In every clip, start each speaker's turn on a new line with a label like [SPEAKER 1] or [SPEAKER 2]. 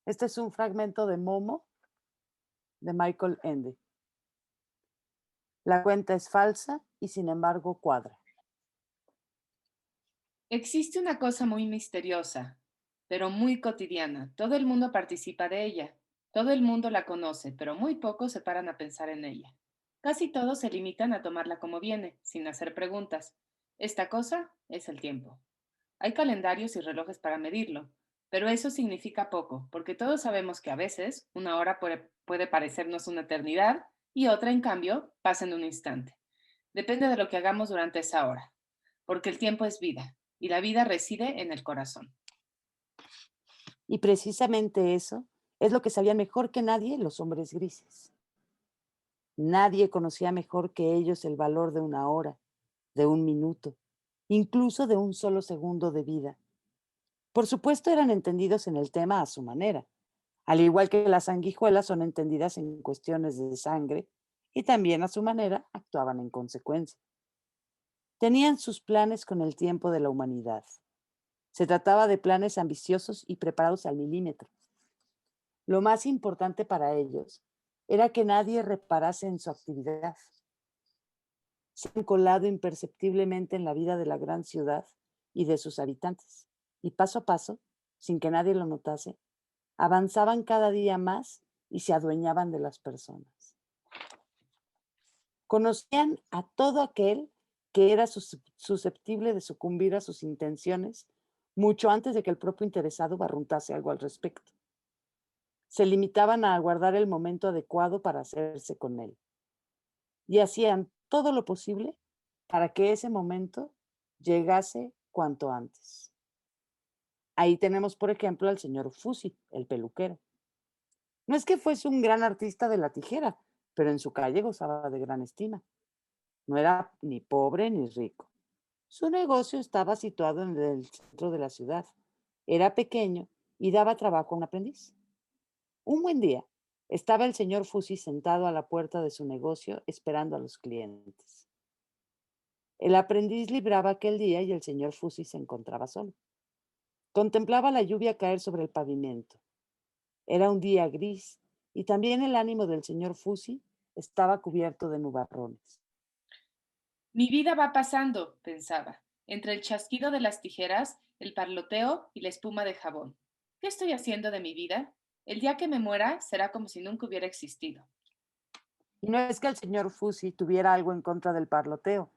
[SPEAKER 1] Este es un fragmento de Momo de Michael Ende. La cuenta es falsa y sin embargo cuadra.
[SPEAKER 2] Existe una cosa muy misteriosa, pero muy cotidiana. Todo el mundo participa de ella. Todo el mundo la conoce, pero muy pocos se paran a pensar en ella. Casi todos se limitan a tomarla como viene, sin hacer preguntas. Esta cosa es el tiempo. Hay calendarios y relojes para medirlo, pero eso significa poco, porque todos sabemos que a veces una hora puede parecernos una eternidad y otra, en cambio, pasa en un instante. Depende de lo que hagamos durante esa hora, porque el tiempo es vida y la vida reside en el corazón.
[SPEAKER 1] Y precisamente eso es lo que sabían mejor que nadie los hombres grises. Nadie conocía mejor que ellos el valor de una hora, de un minuto, incluso de un solo segundo de vida. Por supuesto, eran entendidos en el tema a su manera, al igual que las sanguijuelas son entendidas en cuestiones de sangre y también a su manera actuaban en consecuencia. Tenían sus planes con el tiempo de la humanidad. Se trataba de planes ambiciosos y preparados al milímetro. Lo más importante para ellos era que nadie reparase en su actividad. Se han colado imperceptiblemente en la vida de la gran ciudad y de sus habitantes, y paso a paso, sin que nadie lo notase, avanzaban cada día más y se adueñaban de las personas. Conocían a todo aquel que era susceptible de sucumbir a sus intenciones mucho antes de que el propio interesado barruntase algo al respecto. Se limitaban a aguardar el momento adecuado para hacerse con él y hacían todo lo posible para que ese momento llegase cuanto antes. Ahí tenemos, por ejemplo, al señor Fusi, el peluquero. No es que fuese un gran artista de la tijera, pero en su calle gozaba de gran estima. No era ni pobre ni rico. Su negocio estaba situado en el centro de la ciudad. Era pequeño y daba trabajo a un aprendiz. Un buen día, estaba el señor Fusi sentado a la puerta de su negocio esperando a los clientes. El aprendiz libraba aquel día y el señor Fusi se encontraba solo. Contemplaba la lluvia caer sobre el pavimento. Era un día gris y también el ánimo del señor Fusi estaba cubierto de nubarrones.
[SPEAKER 2] Mi vida va pasando, pensaba, entre el chasquido de las tijeras, el parloteo y la espuma de jabón. ¿Qué estoy haciendo de mi vida? El día que me muera será como si nunca hubiera existido.
[SPEAKER 1] Y no es que el señor Fusi tuviera algo en contra del parloteo.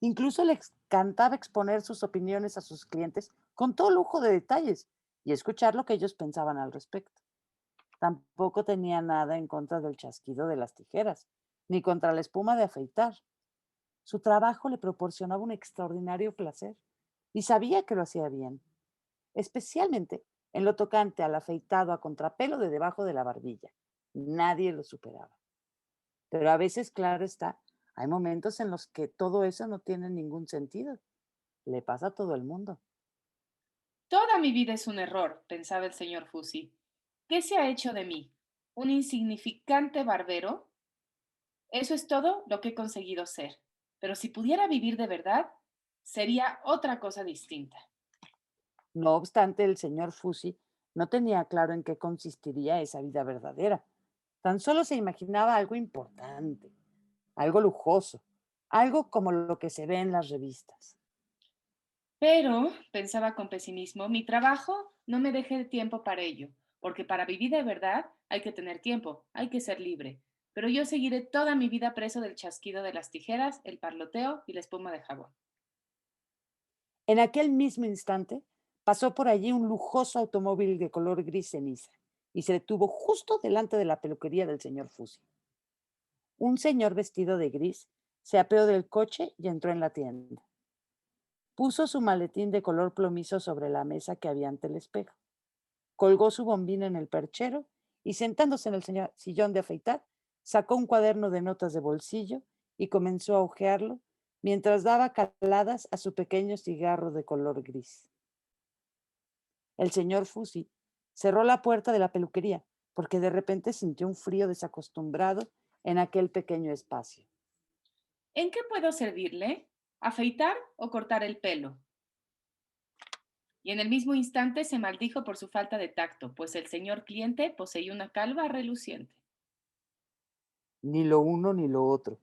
[SPEAKER 1] Incluso le encantaba exponer sus opiniones a sus clientes con todo lujo de detalles y escuchar lo que ellos pensaban al respecto. Tampoco tenía nada en contra del chasquido de las tijeras, ni contra la espuma de afeitar. Su trabajo le proporcionaba un extraordinario placer y sabía que lo hacía bien, especialmente en lo tocante al afeitado a contrapelo de debajo de la barbilla. Nadie lo superaba. Pero a veces, claro está, hay momentos en los que todo eso no tiene ningún sentido. Le pasa a todo el mundo.
[SPEAKER 2] Toda mi vida es un error, pensaba el señor Fusi. ¿Qué se ha hecho de mí? ¿Un insignificante barbero? Eso es todo lo que he conseguido ser. Pero si pudiera vivir de verdad, sería otra cosa distinta.
[SPEAKER 1] No obstante, el señor Fusi no tenía claro en qué consistiría esa vida verdadera. Tan solo se imaginaba algo importante, algo lujoso, algo como lo que se ve en las revistas.
[SPEAKER 2] Pero, pensaba con pesimismo, mi trabajo no me deja el tiempo para ello, porque para vivir de verdad hay que tener tiempo, hay que ser libre. Pero yo seguiré toda mi vida preso del chasquido de las tijeras, el parloteo y la espuma de jabón.
[SPEAKER 1] En aquel mismo instante pasó por allí un lujoso automóvil de color gris ceniza y se detuvo justo delante de la peluquería del señor Fusi. Un señor vestido de gris se apeó del coche y entró en la tienda. Puso su maletín de color plomizo sobre la mesa que había ante el espejo. Colgó su bombín en el perchero y sentándose en el sillón de afeitar, sacó un cuaderno de notas de bolsillo y comenzó a hojearlo mientras daba caladas a su pequeño cigarro de color gris. El señor Fusi cerró la puerta de la peluquería porque de repente sintió un frío desacostumbrado en aquel pequeño espacio.
[SPEAKER 2] ¿En qué puedo servirle? ¿Afeitar o cortar el pelo? y en el mismo instante se maldijo por su falta de tacto, pues el señor cliente poseía una calva reluciente.
[SPEAKER 1] Ni lo uno ni lo otro,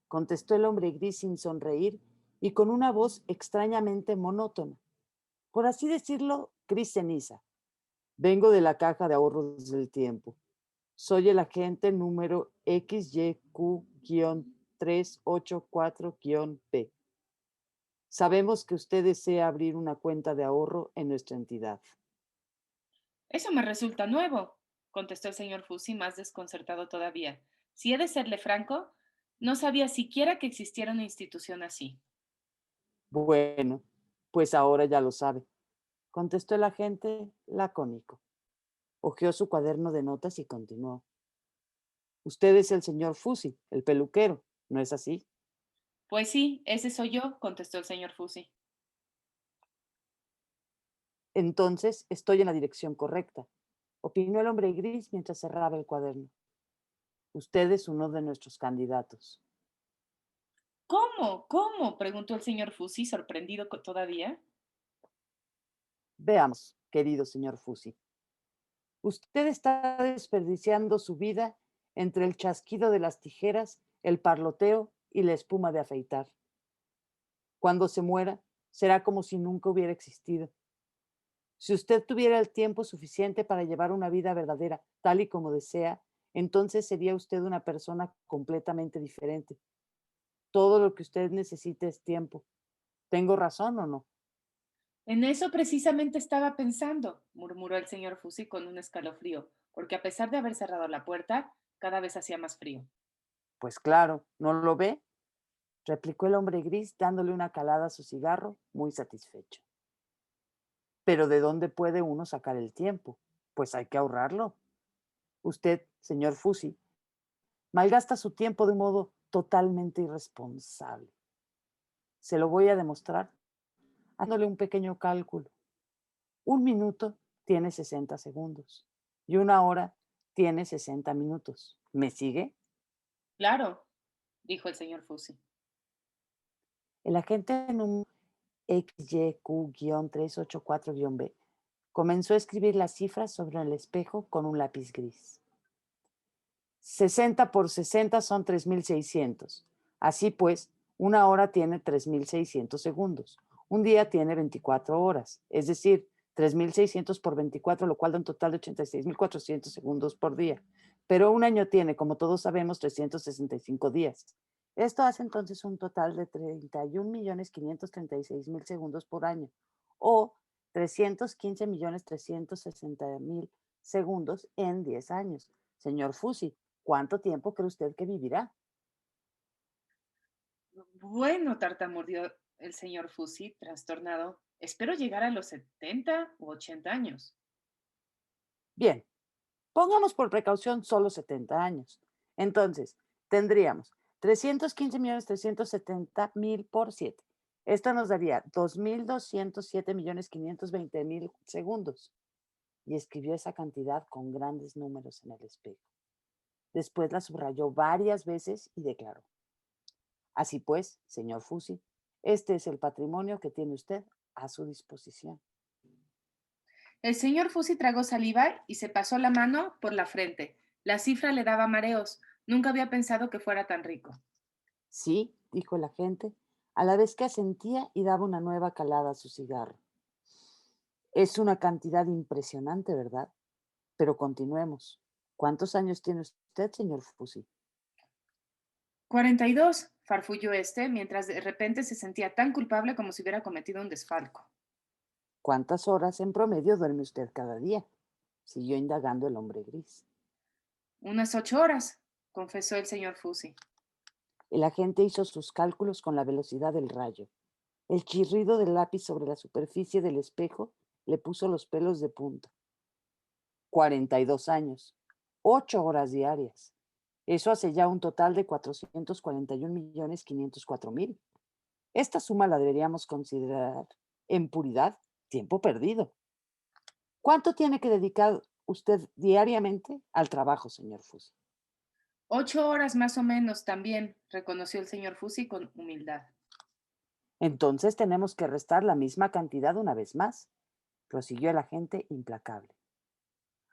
[SPEAKER 1] contestó el hombre gris sin sonreír y con una voz extrañamente monótona. Por así decirlo, gris ceniza. Vengo de la caja de ahorros del tiempo. Soy el agente número XYQ-384-P. Sabemos que usted desea abrir una cuenta de ahorro en nuestra entidad.
[SPEAKER 2] Eso me resulta nuevo, contestó el señor Fusi más desconcertado todavía. Si he de serle franco, no sabía siquiera que existiera una institución así.
[SPEAKER 1] Bueno, pues ahora ya lo sabe, contestó el agente lacónico. Hojeó su cuaderno de notas y continuó. Usted es el señor Fusi, el peluquero, ¿no es así?
[SPEAKER 2] Pues sí, ese soy yo, contestó el señor Fusi.
[SPEAKER 1] Entonces estoy en la dirección correcta, opinó el hombre gris mientras cerraba el cuaderno. Usted es uno de nuestros candidatos.
[SPEAKER 2] ¿Cómo? ¿Cómo? Preguntó el señor Fusi, sorprendido todavía.
[SPEAKER 1] Veamos, querido señor Fusi. Usted está desperdiciando su vida entre el chasquido de las tijeras, el parloteo y la espuma de afeitar. Cuando se muera, será como si nunca hubiera existido. Si usted tuviera el tiempo suficiente para llevar una vida verdadera, tal y como desea, entonces sería usted una persona completamente diferente. Todo lo que usted necesita es tiempo. ¿Tengo razón o no?
[SPEAKER 2] En eso precisamente estaba pensando, murmuró el señor Fusi con un escalofrío, porque a pesar de haber cerrado la puerta, cada vez hacía más frío.
[SPEAKER 1] Pues claro, ¿no lo ve? Replicó el hombre gris dándole una calada a su cigarro, muy satisfecho. Pero ¿de dónde puede uno sacar el tiempo? Pues hay que ahorrarlo. Usted, señor Fusi, malgasta su tiempo de un modo totalmente irresponsable. Se lo voy a demostrar dándole un pequeño cálculo. Un minuto tiene 60 segundos y una hora tiene 60 minutos. ¿Me sigue?
[SPEAKER 2] Claro, dijo el señor Fusi.
[SPEAKER 1] El agente número XYQ-384-B comenzó a escribir las cifras sobre el espejo con un lápiz gris. 60 por 60 son 3600. Así pues, una hora tiene 3600 segundos. Un día tiene 24 horas, es decir, 3600 por 24, lo cual da un total de 86.400 segundos por día. Pero un año tiene, como todos sabemos, 365 días. Esto hace entonces un total de 31.536.000 segundos por año, o 315.360.000 segundos en 10 años. Señor Fusi, ¿cuánto tiempo cree usted que vivirá?
[SPEAKER 2] Bueno, tartamudeó el señor Fusi, trastornado. Espero llegar a los 70 u 80 años.
[SPEAKER 1] Bien, pongamos por precaución solo 70 años. Entonces, tendríamos 315.370.000 por 7. Esto nos daría 2.207.520.000 segundos. Y escribió esa cantidad con grandes números en el espejo. Después la subrayó varias veces y declaró: Así pues, señor Fusi, este es el patrimonio que tiene usted a su disposición.
[SPEAKER 2] El señor Fusi tragó saliva y se pasó la mano por la frente. La cifra le daba mareos. Nunca había pensado que fuera tan rico.
[SPEAKER 1] Sí, dijo el agente, a la vez que asentía y daba una nueva calada a su cigarro. Es una cantidad impresionante, ¿verdad? Pero continuemos. ¿Cuántos años tiene usted, señor Fusi?
[SPEAKER 2] 42, farfulló este, mientras de repente se sentía tan culpable como si hubiera cometido un desfalco.
[SPEAKER 1] ¿Cuántas horas en promedio duerme usted cada día? Siguió indagando el hombre gris.
[SPEAKER 2] Unas 8 horas, confesó el señor Fusi.
[SPEAKER 1] El agente hizo sus cálculos con la velocidad del rayo. El chirrido del lápiz sobre la superficie del espejo le puso los pelos de punta. 42 años, 8 horas diarias. Eso hace ya un total de 441.504.000. Esta suma la deberíamos considerar en puridad tiempo perdido. ¿Cuánto tiene que dedicar usted diariamente al trabajo, señor Fusi?
[SPEAKER 2] 8 horas más o menos también, reconoció el señor Fusi con humildad.
[SPEAKER 1] Entonces tenemos que restar la misma cantidad una vez más. prosiguió el agente implacable.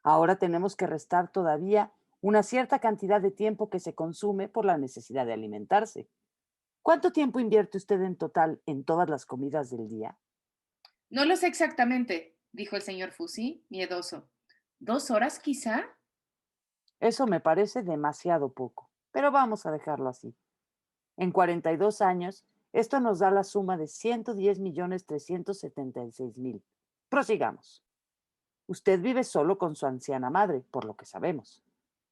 [SPEAKER 1] Ahora tenemos que restar todavía una cierta cantidad de tiempo que se consume por la necesidad de alimentarse. ¿Cuánto tiempo invierte usted en total en todas las comidas del día?
[SPEAKER 2] No lo sé exactamente, dijo el señor Fusi, miedoso. ¿2 horas quizá?
[SPEAKER 1] Eso me parece demasiado poco, pero vamos a dejarlo así. En 42 años, esto nos da la suma de 110.376.000. Prosigamos. Usted vive solo con su anciana madre, por lo que sabemos.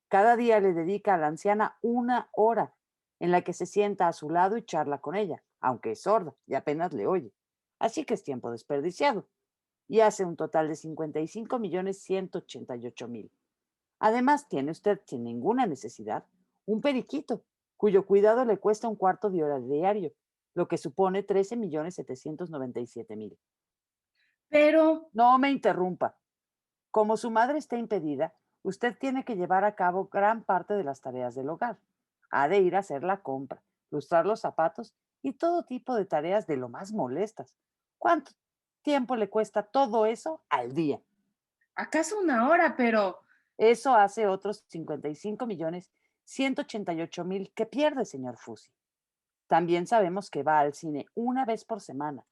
[SPEAKER 1] Cada día le dedica a la anciana 1 hora en la que se sienta a su lado y charla con ella, aunque es sorda y apenas le oye. Así que es tiempo desperdiciado. Y hace un total de 55.188.000. Además, tiene usted, sin ninguna necesidad, un periquito, cuyo cuidado le cuesta un cuarto de hora diario, lo que supone 13.797.000.
[SPEAKER 2] Pero,
[SPEAKER 1] No me interrumpa. Como su madre está impedida, usted tiene que llevar a cabo gran parte de las tareas del hogar. Ha de ir a hacer la compra, lustrar los zapatos y todo tipo de tareas de lo más molestas. ¿Cuánto tiempo le cuesta todo eso al día?
[SPEAKER 2] ¿acaso 1 hora? Pero,
[SPEAKER 1] Eso hace otros 55.188.000 que pierde, señor Fusi. También sabemos que va al cine una vez por semana,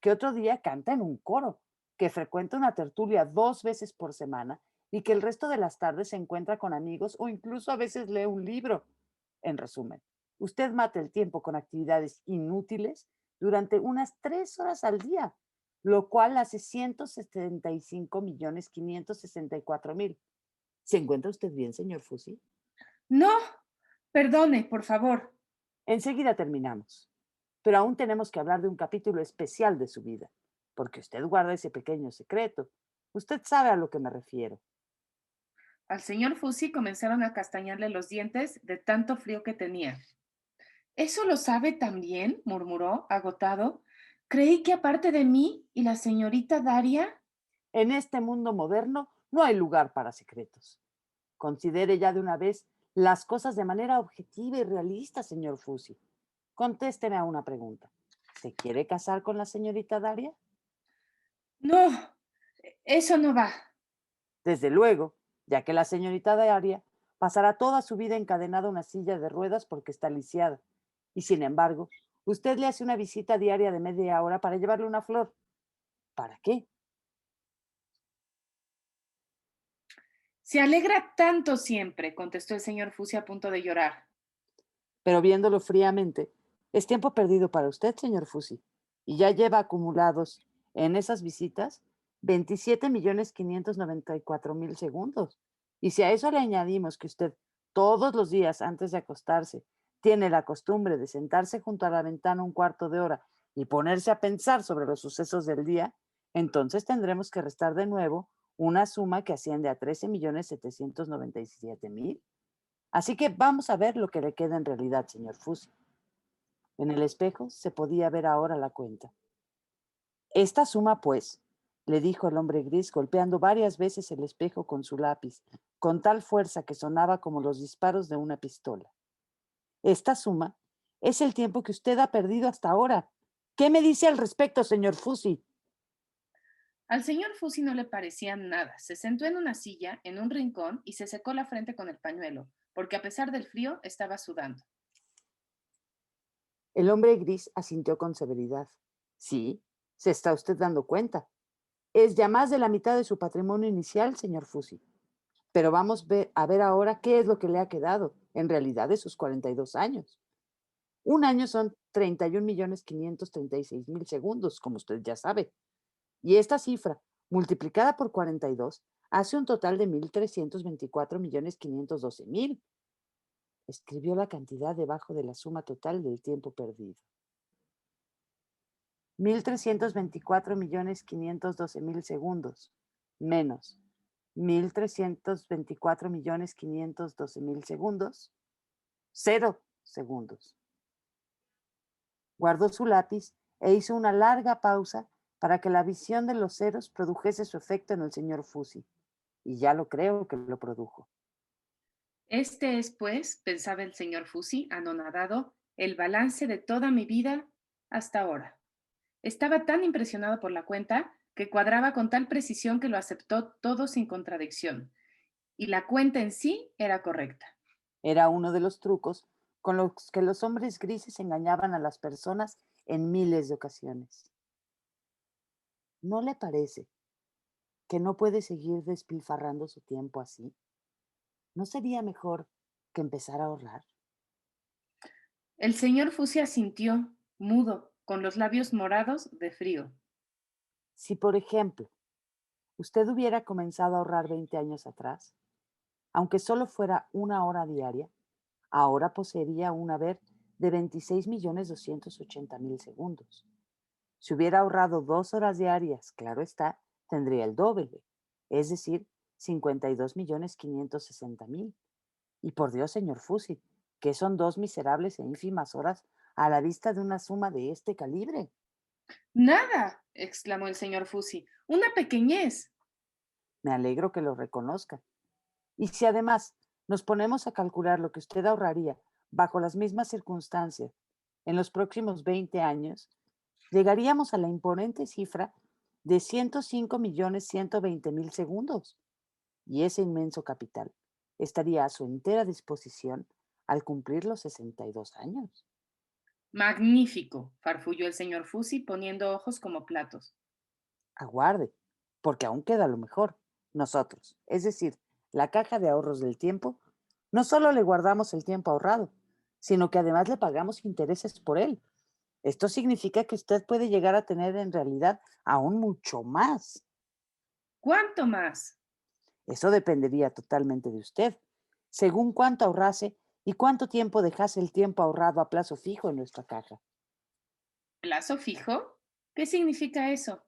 [SPEAKER 1] que otro día canta en un coro, que frecuenta una tertulia 2 veces por semana y que el resto de las tardes se encuentra con amigos o incluso a veces lee un libro. En resumen, usted mata el tiempo con actividades inútiles durante unas 3 horas al día, lo cual hace 175.564.000. ¿Se encuentra usted bien, señor Fusi?
[SPEAKER 2] no, perdone, por favor.
[SPEAKER 1] Enseguida terminamos. Pero aún tenemos que hablar de un capítulo especial de su vida, porque usted guarda ese pequeño secreto. Usted sabe a lo que me refiero.
[SPEAKER 2] Al señor Fusi comenzaron a castañarle los dientes de tanto frío que tenía. ¿Eso lo sabe también? Murmuró, agotado. Creí que aparte de mí y la señorita Daria.
[SPEAKER 1] En este mundo moderno no hay lugar para secretos. Considere ya de una vez las cosas de manera objetiva y realista, señor Fusi. Contésteme a una pregunta. ¿Se quiere casar con la señorita Daria?
[SPEAKER 2] No, eso no va.
[SPEAKER 1] Desde luego, ya que la señorita Daria pasará toda su vida encadenada a una silla de ruedas porque está lisiada. Y sin embargo, usted le hace una visita diaria de media hora para llevarle una flor. ¿Para qué?
[SPEAKER 2] Se alegra tanto siempre, contestó el señor Fusi a punto de llorar.
[SPEAKER 1] Pero viéndolo fríamente, es tiempo perdido para usted, señor Fusi. Y ya lleva acumulados en esas visitas 27.594.000 segundos. Y si a eso le añadimos que usted todos los días antes de acostarse tiene la costumbre de sentarse junto a la ventana un cuarto de hora y ponerse a pensar sobre los sucesos del día, entonces tendremos que restar de nuevo una suma que asciende a 13.797.000. Así que vamos a ver lo que le queda en realidad, señor Fusi. En el espejo se podía ver ahora la cuenta. Esta suma, pues, le dijo el hombre gris, golpeando varias veces el espejo con su lápiz, con tal fuerza que sonaba como los disparos de una pistola. Esta suma es el tiempo que usted ha perdido hasta ahora. ¿Qué me dice al respecto, señor Fusi?
[SPEAKER 2] Al señor Fusi no le parecía nada. Se sentó en una silla, en un rincón, y se secó la frente con el pañuelo, porque a pesar del frío estaba sudando.
[SPEAKER 1] El hombre gris asintió con severidad. Sí, se está usted dando cuenta. Es ya más de la mitad de su patrimonio inicial, señor Fusi. Pero vamos a ver ahora qué es lo que le ha quedado, en realidad, de sus 42 años. Un año son 31.536.000 segundos, como usted ya sabe. Y esta cifra, multiplicada por 42, hace un total de 1.324.512.000. Escribió la cantidad debajo de la suma total del tiempo perdido. 1.324.512.000 segundos, menos 1.324.512.000 segundos, 0 segundos. Guardó su lápiz e hizo una larga pausa para que la visión de los ceros produjese su efecto en el señor Fusi. Y ya lo creo que lo produjo.
[SPEAKER 2] Este es, pues, pensaba el señor Fusi, anonadado, el balance de toda mi vida hasta ahora. Estaba tan impresionado por la cuenta que cuadraba con tal precisión que lo aceptó todo sin contradicción, y la cuenta en sí era correcta.
[SPEAKER 1] Era uno de los trucos con los que los hombres grises engañaban a las personas en miles de ocasiones. ¿No le parece que no puede seguir despilfarrando su tiempo así? ¿No sería mejor que empezar a ahorrar?
[SPEAKER 2] El señor Fusia sintió, mudo, con los labios morados de frío.
[SPEAKER 1] Si, por ejemplo, usted hubiera comenzado a ahorrar 20 años atrás, aunque solo fuera una hora diaria, ahora poseería un haber de 26.280.000 segundos. Si hubiera ahorrado 2 horas diarias, claro está, tendría el doble, es decir, 52.560.000. Y por Dios, señor Fusi, que son 2 miserables e ínfimas horas a la vista de una suma de este calibre.
[SPEAKER 2] Nada, exclamó el señor Fusi, una pequeñez.
[SPEAKER 1] Me alegro que lo reconozca. Y si además nos ponemos a calcular lo que usted ahorraría bajo las mismas circunstancias en los próximos 20 años, llegaríamos a la imponente cifra de 105.120.000 segundos. Y ese inmenso capital estaría a su entera disposición al cumplir los 62 años.
[SPEAKER 2] Magnífico, farfulló el señor Fusi poniendo ojos como platos.
[SPEAKER 1] Aguarde, porque aún queda lo mejor. Nosotros, es decir, la caja de ahorros del tiempo, no solo le guardamos el tiempo ahorrado, sino que además le pagamos intereses por él. Esto significa que usted puede llegar a tener en realidad aún mucho más.
[SPEAKER 2] ¿Cuánto más?
[SPEAKER 1] Eso dependería totalmente de usted, según cuánto ahorrase y cuánto tiempo dejase el tiempo ahorrado a plazo fijo en nuestra caja.
[SPEAKER 2] ¿Plazo fijo? ¿Qué significa eso?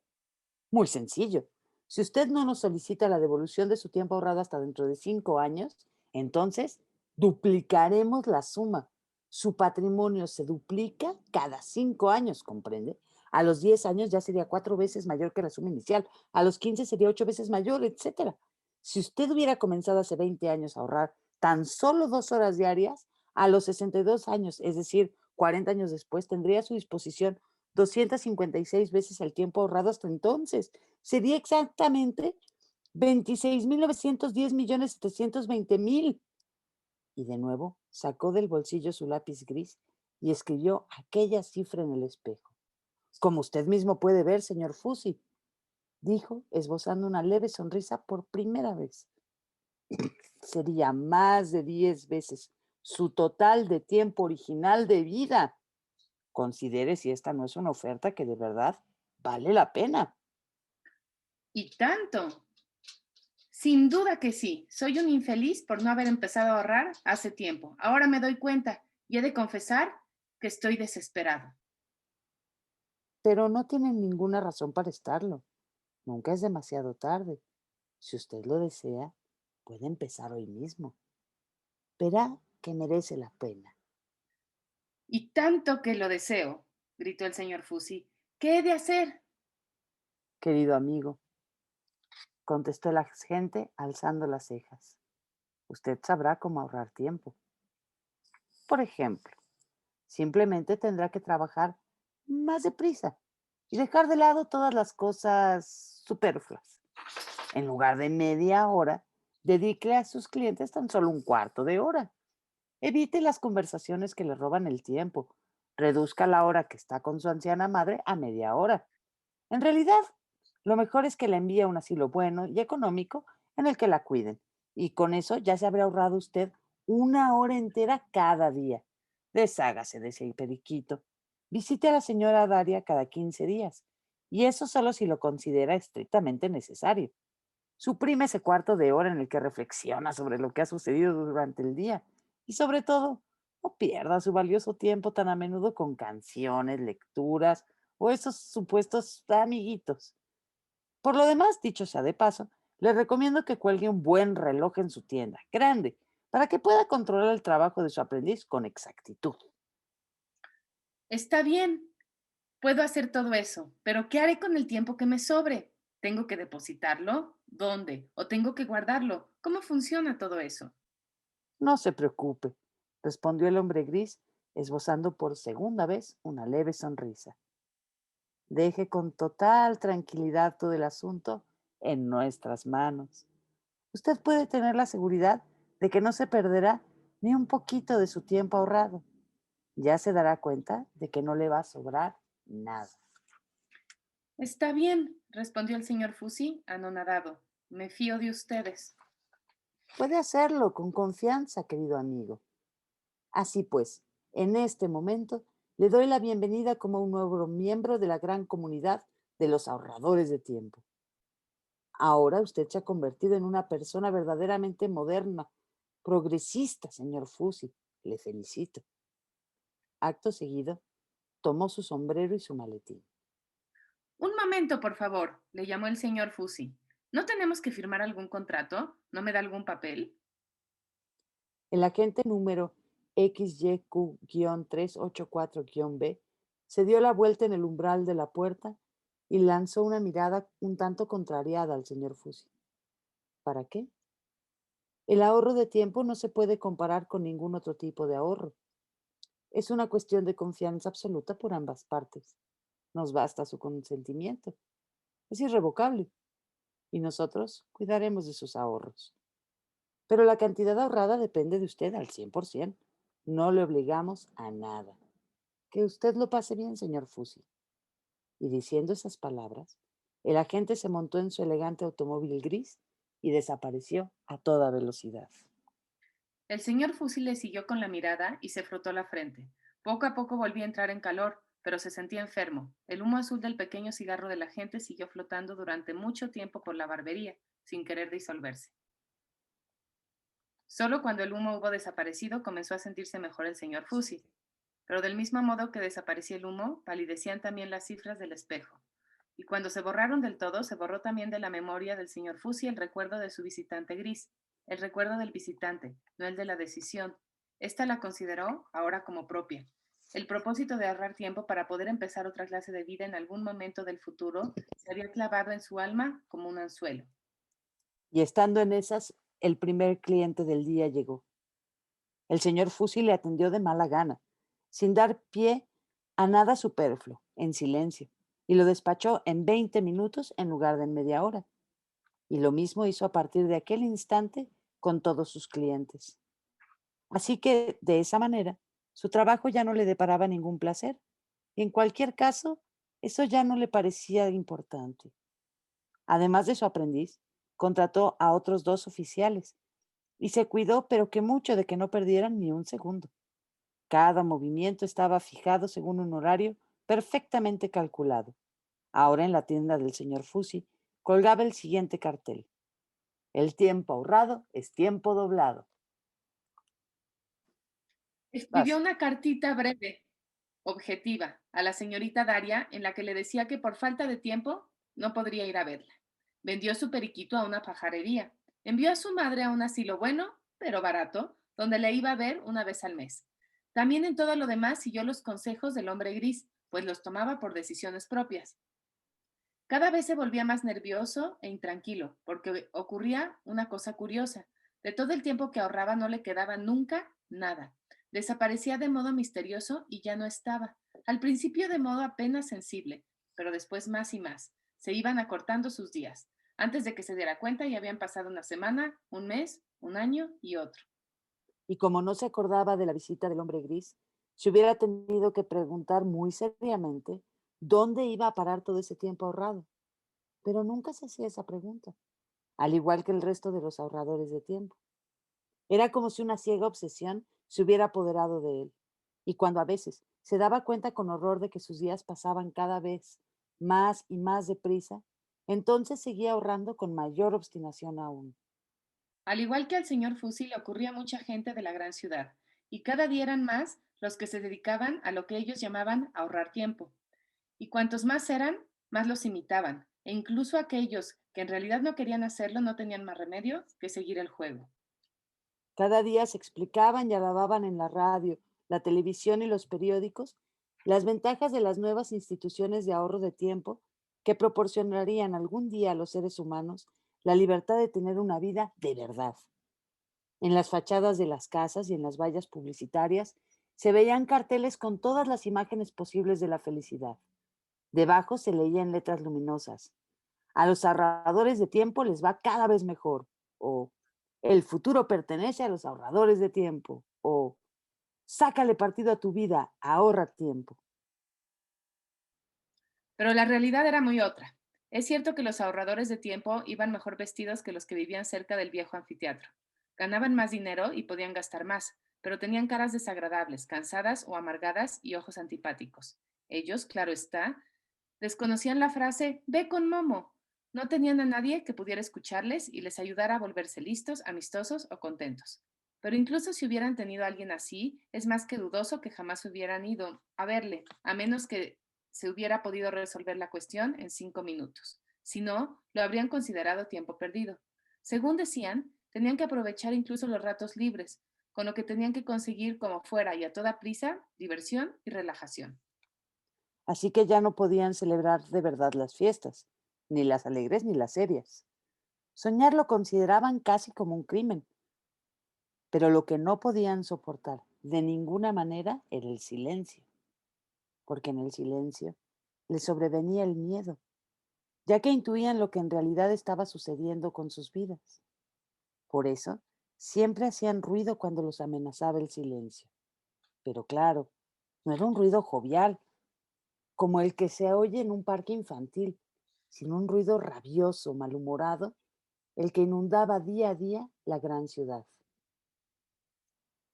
[SPEAKER 1] Muy sencillo. Si usted no nos solicita la devolución de su tiempo ahorrado hasta dentro de 5 años, entonces duplicaremos la suma. Su patrimonio se duplica cada 5 años, ¿comprende? A los 10 años ya sería 4 veces mayor que la suma inicial, a los 15 sería 8 veces mayor, etcétera. Si usted hubiera comenzado hace 20 años a ahorrar tan solo 2 horas diarias, a los 62 años, es decir, 40 años después, tendría a su disposición 256 veces el tiempo ahorrado hasta entonces. Sería exactamente 26.910.720.000. Y de nuevo sacó del bolsillo su lápiz gris y escribió aquella cifra en el espejo. Como usted mismo puede ver, señor Fusi, dijo, esbozando una leve sonrisa por primera vez. Sería más de 10 veces su total de tiempo original de vida. Considere si esta no es una oferta que de verdad vale la pena.
[SPEAKER 2] ¿Y tanto? Sin duda que sí. Soy un infeliz por no haber empezado a ahorrar hace tiempo. Ahora me doy cuenta y he de confesar que estoy desesperado.
[SPEAKER 1] Pero no tienen ninguna razón para estarlo. Nunca es demasiado tarde. Si usted lo desea, puede empezar hoy mismo. Verá que merece la pena.
[SPEAKER 2] Y tanto que lo deseo, gritó el señor Fusi. ¿Qué he de hacer?
[SPEAKER 1] Querido amigo, contestó la gente alzando las cejas. Usted sabrá cómo ahorrar tiempo. Por ejemplo, simplemente tendrá que trabajar más deprisa y dejar de lado todas las cosas superfluas. En lugar de media hora, dedique a sus clientes tan solo un cuarto de hora. Evite las conversaciones que le roban el tiempo. Reduzca la hora que está con su anciana madre a media hora. En realidad, lo mejor es que la envíe a un asilo bueno y económico en el que la cuiden. Y con eso ya se habrá ahorrado usted una hora entera cada día. Deshágase de ese periquito. Visite a la señora Daria cada 15 días. Y eso solo si lo considera estrictamente necesario. Suprime ese cuarto de hora en el que reflexiona sobre lo que ha sucedido durante el día. Y sobre todo, no pierda su valioso tiempo tan a menudo con canciones, lecturas o esos supuestos amiguitos. Por lo demás, dicho sea de paso, le recomiendo que cuelgue un buen reloj en su tienda, grande, para que pueda controlar el trabajo de su aprendiz con exactitud.
[SPEAKER 2] Está bien, puedo hacer todo eso, pero ¿qué haré con el tiempo que me sobre? ¿Tengo que depositarlo? ¿Dónde? ¿O tengo que guardarlo? ¿Cómo funciona todo eso?
[SPEAKER 1] No se preocupe, respondió el hombre gris, esbozando por segunda vez una leve sonrisa. Deje con total tranquilidad todo el asunto en nuestras manos. Usted puede tener la seguridad de que no se perderá ni un poquito de su tiempo ahorrado. Ya se dará cuenta de que no le va a sobrar nada.
[SPEAKER 2] Está bien, respondió el señor Fusi, anonadado. Me fío de ustedes.
[SPEAKER 1] Puede hacerlo con confianza, querido amigo. Así pues, en este momento le doy la bienvenida como un nuevo miembro de la gran comunidad de los ahorradores de tiempo. Ahora usted se ha convertido en una persona verdaderamente moderna, progresista, señor Fusi. Le felicito. Acto seguido, tomó su sombrero y su maletín.
[SPEAKER 2] Un momento, por favor, le llamó el señor Fusi. ¿No tenemos que firmar algún contrato? ¿No me da algún papel?
[SPEAKER 1] El agente número XYQ-384-B se dio la vuelta en el umbral de la puerta y lanzó una mirada un tanto contrariada al señor Fusi. ¿Para qué? El ahorro de tiempo no se puede comparar con ningún otro tipo de ahorro. Es una cuestión de confianza absoluta por ambas partes. Nos basta su consentimiento. Es irrevocable y nosotros cuidaremos de sus ahorros. Pero la cantidad ahorrada depende de usted al 100%. No le obligamos a nada. Que usted lo pase bien, señor Fusi. Y diciendo esas palabras, el agente se montó en su elegante automóvil gris y desapareció a toda velocidad.
[SPEAKER 2] El señor Fusi le siguió con la mirada y se frotó la frente. Poco a poco volvía a entrar en calor, pero se sentía enfermo. El humo azul del pequeño cigarro de la gente siguió flotando durante mucho tiempo por la barbería, sin querer disolverse. Solo cuando el humo hubo desaparecido comenzó a sentirse mejor el señor Fusi. Pero del mismo modo que desaparecía el humo, palidecían también las cifras del espejo. Y cuando se borraron del todo, se borró también de la memoria del señor Fusi el recuerdo de su visitante gris, el recuerdo del visitante, no el de la decisión. Esta la consideró ahora como propia. El propósito de ahorrar tiempo para poder empezar otra clase de vida en algún momento del futuro se había clavado en su alma como un anzuelo.
[SPEAKER 1] Y estando en esas, el primer cliente del día llegó. El señor Fusi le atendió de mala gana, sin dar pie a nada superfluo, en silencio, y lo despachó en 20 minutos en lugar de en media hora. Y lo mismo hizo a partir de aquel instante con todos sus clientes. Así que, de esa manera, su trabajo ya no le deparaba ningún placer. Y en cualquier caso, eso ya no le parecía importante. Además de su aprendiz, contrató a otros 2 oficiales y se cuidó, pero que mucho, de que no perdieran ni un segundo. Cada movimiento estaba fijado según un horario perfectamente calculado. Ahora en la tienda del señor Fusi colgaba el siguiente cartel: el tiempo ahorrado es tiempo doblado.
[SPEAKER 2] Escribió
[SPEAKER 1] Vas.
[SPEAKER 2] una cartita breve, objetiva, a la señorita Daria en la que le decía que por falta de tiempo no podría ir a verla. Vendió su periquito a una pajarería. Envió a su madre a un asilo bueno, pero barato, donde le iba a ver una vez al mes. También en todo lo demás siguió los consejos del hombre gris, pues los tomaba por decisiones propias. Cada vez se volvía más nervioso e intranquilo, porque ocurría una cosa curiosa. De todo el tiempo que ahorraba no le quedaba nunca nada. Desaparecía de modo misterioso y ya no estaba. Al principio de modo apenas sensible, pero después más y más. Se iban acortando sus días. Antes de que se diera cuenta ya habían pasado una semana, un mes, un año y otro.
[SPEAKER 1] Y como no se acordaba de la visita del hombre gris, se hubiera tenido que preguntar muy seriamente dónde iba a parar todo ese tiempo ahorrado. Pero nunca se hacía esa pregunta, al igual que el resto de los ahorradores de tiempo. Era como si una ciega obsesión se hubiera apoderado de él. Y cuando a veces se daba cuenta con horror de que sus días pasaban cada vez más y más deprisa, entonces seguía ahorrando con mayor obstinación aún.
[SPEAKER 2] Al igual que al señor Fusi le ocurría a mucha gente de la gran ciudad, y cada día eran más los que se dedicaban a lo que ellos llamaban ahorrar tiempo. Y cuantos más eran, más los imitaban, e incluso aquellos que en realidad no querían hacerlo no tenían más remedio que seguir el juego.
[SPEAKER 1] Cada día se explicaban y alababan en la radio, la televisión y los periódicos las ventajas de las nuevas instituciones de ahorro de tiempo que proporcionarían algún día a los seres humanos la libertad de tener una vida de verdad. En las fachadas de las casas y en las vallas publicitarias se veían carteles con todas las imágenes posibles de la felicidad. Debajo se leía en letras luminosas: a los ahorradores de tiempo les va cada vez mejor. O el futuro pertenece a los ahorradores de tiempo. O sácale partido a tu vida, ahorra tiempo.
[SPEAKER 2] Pero la realidad era muy otra. Es cierto que los ahorradores de tiempo iban mejor vestidos que los que vivían cerca del viejo anfiteatro. Ganaban más dinero y podían gastar más, pero tenían caras desagradables, cansadas o amargadas y ojos antipáticos. Ellos, claro está, desconocían la frase "ve con Momo". No tenían a nadie que pudiera escucharles y les ayudara a volverse listos, amistosos o contentos. Pero incluso si hubieran tenido a alguien así, es más que dudoso que jamás hubieran ido a verle, a menos que se hubiera podido resolver la cuestión en 5 minutos. Si no, lo habrían considerado tiempo perdido. Según decían, tenían que aprovechar incluso los ratos libres, con lo que tenían que conseguir como fuera y a toda prisa diversión y relajación.
[SPEAKER 1] Así que ya no podían celebrar de verdad las fiestas, ni las alegres ni las serias. Soñar lo consideraban casi como un crimen, pero lo que no podían soportar de ninguna manera era el silencio, porque en el silencio les sobrevenía el miedo, ya que intuían lo que en realidad estaba sucediendo con sus vidas. Por eso, siempre hacían ruido cuando los amenazaba el silencio. Pero claro, no era un ruido jovial, como el que se oye en un parque infantil, sino un ruido rabioso, malhumorado, el que inundaba día a día la gran ciudad.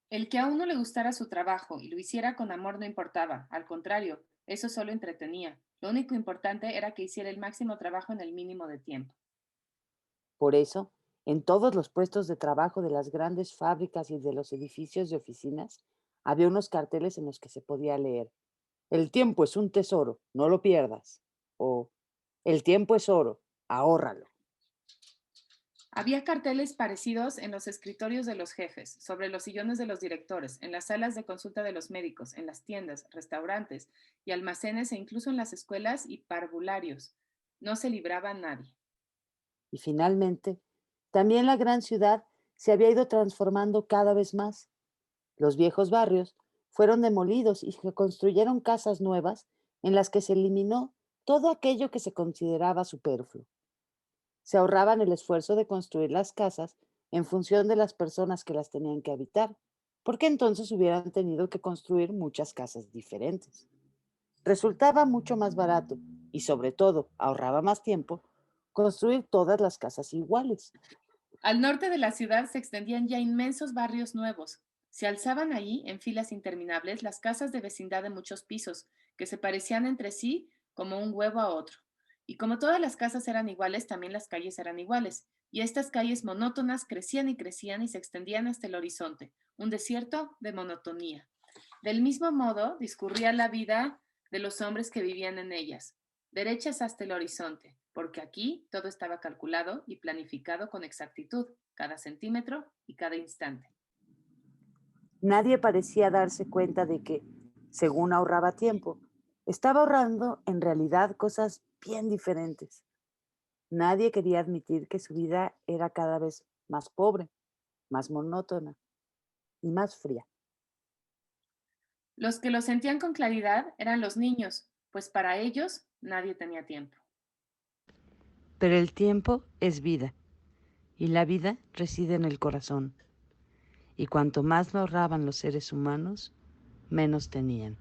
[SPEAKER 2] El que a uno le gustara su trabajo y lo hiciera con amor no importaba, al contrario, eso solo entretenía. Lo único importante era que hiciera el máximo trabajo en el mínimo de tiempo.
[SPEAKER 1] Por eso, en todos los puestos de trabajo de las grandes fábricas y de los edificios de oficinas, había unos carteles en los que se podía leer: el tiempo es un tesoro, no lo pierdas. O el tiempo es oro, ahórralo.
[SPEAKER 2] Había carteles parecidos en los escritorios de los jefes, sobre los sillones de los directores, en las salas de consulta de los médicos, en las tiendas, restaurantes y almacenes e incluso en las escuelas y parvularios. No se libraba nadie.
[SPEAKER 1] Y finalmente, también la gran ciudad se había ido transformando cada vez más. Los viejos barrios fueron demolidos y se construyeron casas nuevas en las que se eliminó todo aquello que se consideraba superfluo. Se ahorraban el esfuerzo de construir las casas en función de las personas que las tenían que habitar, porque entonces hubieran tenido que construir muchas casas diferentes. Resultaba mucho más barato y sobre todo ahorraba más tiempo construir todas las casas iguales.
[SPEAKER 2] Al norte de la ciudad se extendían ya inmensos barrios nuevos. Se alzaban allí, en filas interminables, las casas de vecindad de muchos pisos, que se parecían entre sí como un huevo a otro. Y como todas las casas eran iguales, también las calles eran iguales. Y estas calles monótonas crecían y se extendían hasta el horizonte, un desierto de monotonía. Del mismo modo discurría la vida de los hombres que vivían en ellas, derechas hasta el horizonte, porque aquí todo estaba calculado y planificado con exactitud, cada centímetro y cada instante.
[SPEAKER 1] Nadie parecía darse cuenta de que, según ahorraba tiempo, estaba ahorrando en realidad cosas bien diferentes. Nadie quería admitir que su vida era cada vez más pobre, más monótona y más fría.
[SPEAKER 2] Los que lo sentían con claridad eran los niños, pues para ellos nadie tenía tiempo.
[SPEAKER 1] Pero el tiempo es vida y la vida reside en el corazón. Y cuanto más lo ahorraban los seres humanos, menos tenían.